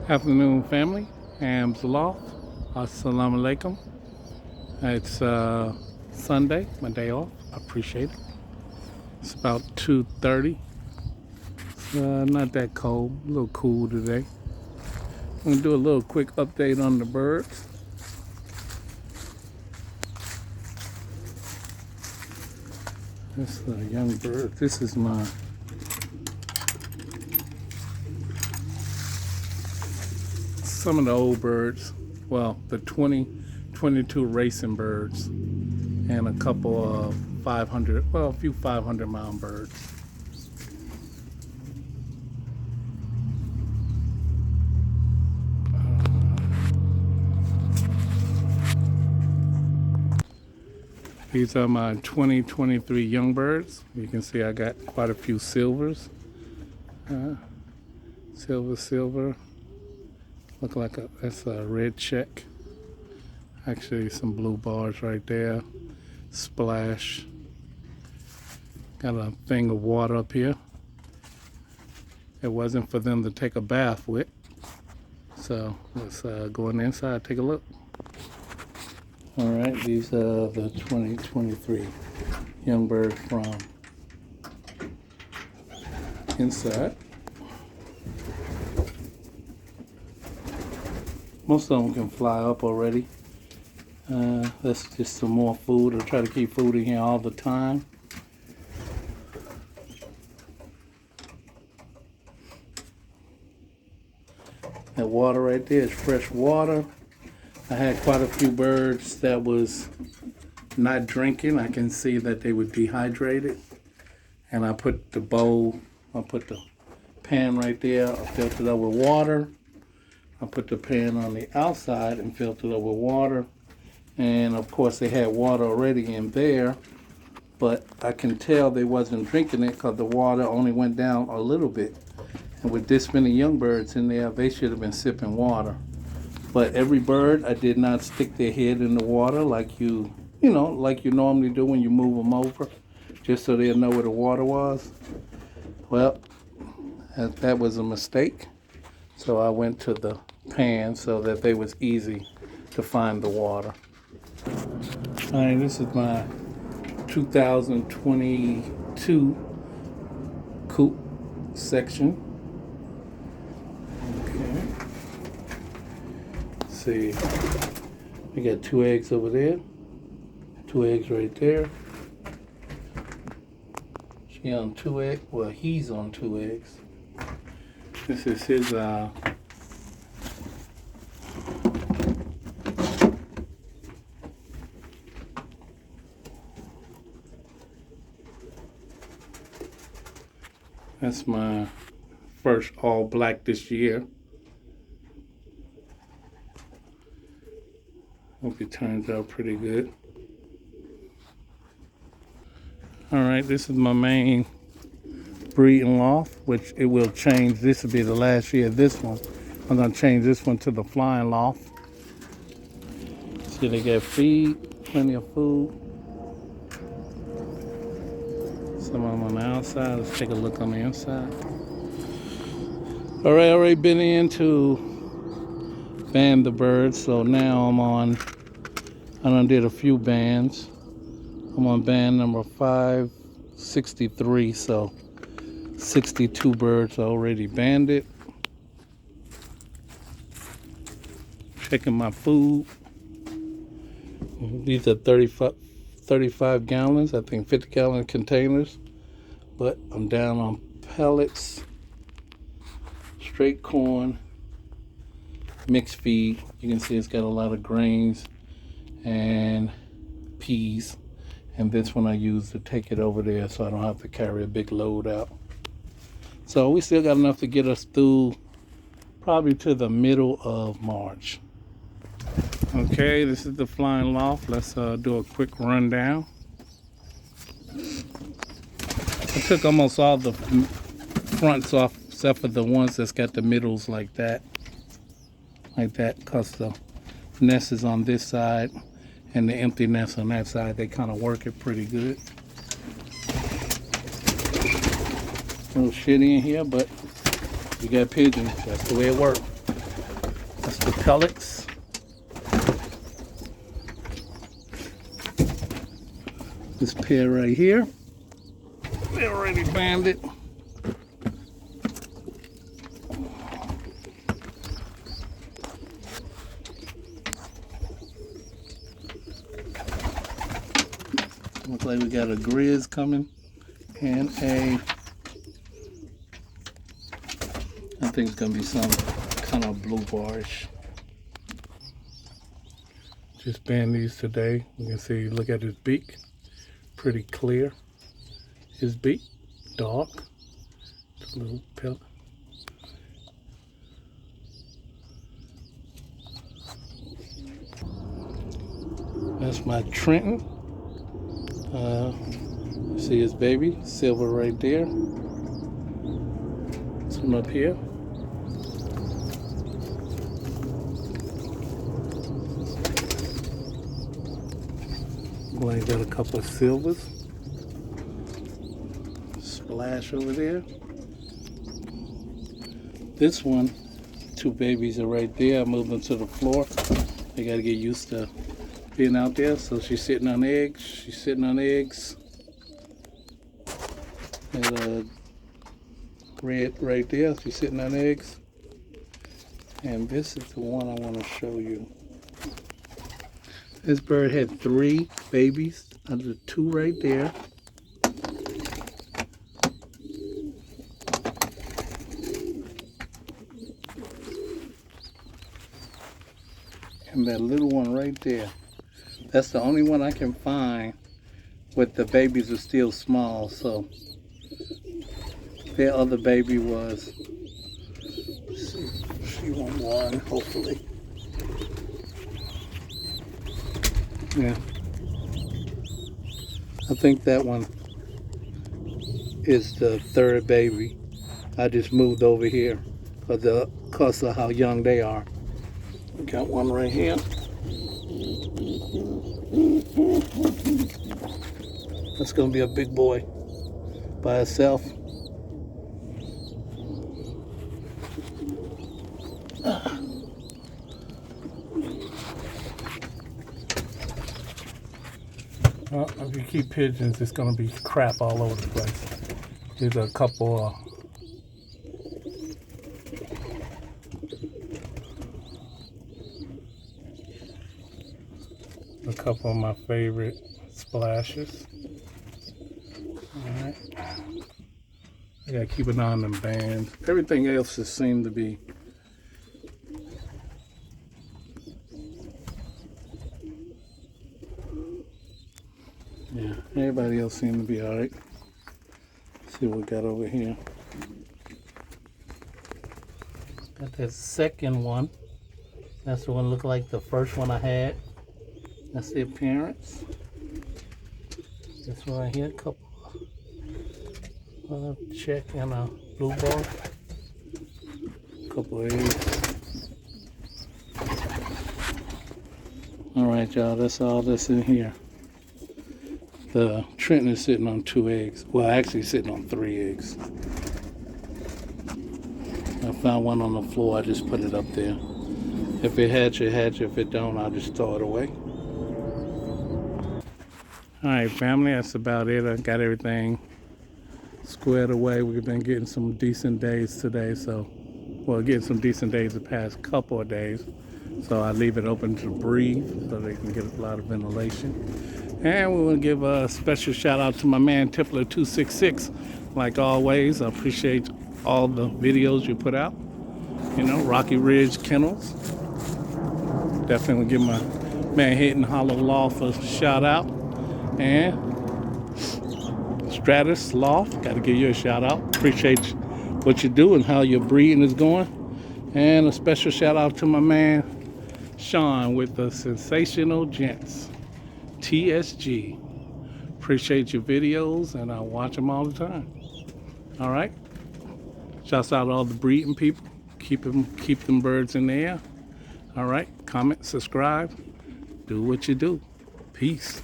Afternoon, family. Ham's loft. Assalamu alaikum. It's Sunday, my day off. I appreciate it. It's about 2:30. It's not that cold. A little cool today. I'm gonna do a little quick update on the birds. This is a young bird. This is some of the old birds. Well, the 2022 racing birds, and a couple of 500, well, a few 500-mile birds. These are my 2023 young birds. You can see I got quite a few silvers. Silver. Look like that's a red check. Actually, some blue bars right there. Splash. Got a thing of water up here. It wasn't for them to take a bath with. So let's go on the inside, take a look. All right, these are the 2023 young birds from inside. Most of them can fly up already. That's just some more food. I try to keep food in here all the time. That water right there is fresh water. I had quite a few birds that was not drinking. I can see that they were dehydrated. And I put the pan right there. I filled it up with water. I put the pan on the outside and filled it up with water. And of course they had water already in there, but I can tell they wasn't drinking it because the water only went down a little bit. And with this many young birds in there, they should have been sipping water. But every bird, I did not stick their head in the water like you normally do when you move them over, just so they'll know where the water was. Well, that was a mistake. So I went to the pan so that they was easy to find the water. All right, this is my 2022 coop section. Okay. Let's see. We got 2 eggs over there. 2 eggs right there. She on 2 eggs. Well, he's on 2 eggs. This is his that's my first all black this year. Hope it turns out pretty good. All right, this is my main breeding loft, which it will change. This will be the last year of this one. I'm gonna change this one to the flying loft. See, they get feed, plenty of food. Some of them on the outside. Let's take a look on the inside. All right, already been in to band the birds, so now I done did a few bands. I'm on band number 563, so 62 birds already banded. Checking my food. These are 35 gallons, I think 50-gallon containers. But I'm down on pellets, straight corn, mixed feed. You can see it's got a lot of grains and peas. And this one I use to take it over there so I don't have to carry a big load out. So we still got enough to get us through probably to the middle of March. Okay, this is the flying loft. Let's do a quick rundown. I took almost all the fronts off except for the ones that's got the middles like that, because the nest is on this side and the empty nest on that side. They kind of work it pretty good. A little shitty in here, but you got pigeons. That's the way it works. the pellets. This pair right here, they're already banded. Looks like we got a grizz coming and I think it's gonna be some kind of blue barish. Just band these today. You can see, look at his beak, pretty clear. His beak, dark, little pellet. That's my Trenton. See his baby, silver right there. Some up here. I got a couple of silvers. Splash over there. This one, two babies are right there. I moved them to the floor. They got to get used to being out there. So she's sitting on eggs. She's sitting on eggs. And red right there. She's sitting on eggs. And this is the one I want to show you. This bird had 3 babies. Under 2 right there. And that little one right there. That's the only one I can find with the babies are still small. So their other baby was, let's see, she won 1, hopefully. Yeah. I think that one is the 3rd baby. I just moved over here because of how young they are. We got one right here. That's gonna be a big boy by itself. Well, if you keep pigeons, it's gonna be crap all over the place. Here's a couple of my favorite splashes. Alright. I gotta keep an eye on them bands. Everything else just seemed to be everybody else seemed to be alright. See what we got over here. Got that second one. That's the one looked like the first one I had. That's the appearance. This one right here, a couple check and a blue bar. Couple of eggs. Alright y'all, that's all that's in here. The Trenton is sitting on 2 eggs. Well, actually sitting on 3 eggs. I found one on the floor, I just put it up there. If it hatch, it hatch. If it don't, I'll just throw it away. Alright family, that's about it. I got everything squared away. We've been getting some decent days today, so getting some decent days the past couple of days. So I leave it open to breathe so they can get a lot of ventilation. And we want to give a special shout out to my man Tippler266. Like always, I appreciate all the videos you put out. You know, Rocky Ridge Kennels. Definitely give my man Hidden Hollow Loft a shout out. And Stratus Loft, got to give you a shout out. Appreciate what you do and how your breeding is going. And a special shout out to my man Sean with the Sensational Gents, TSG. Appreciate your videos and I watch them all the time. All right. Shouts out to all the breeding people. Keep them birds in the air. All right. Comment, subscribe. Do what you do. Peace.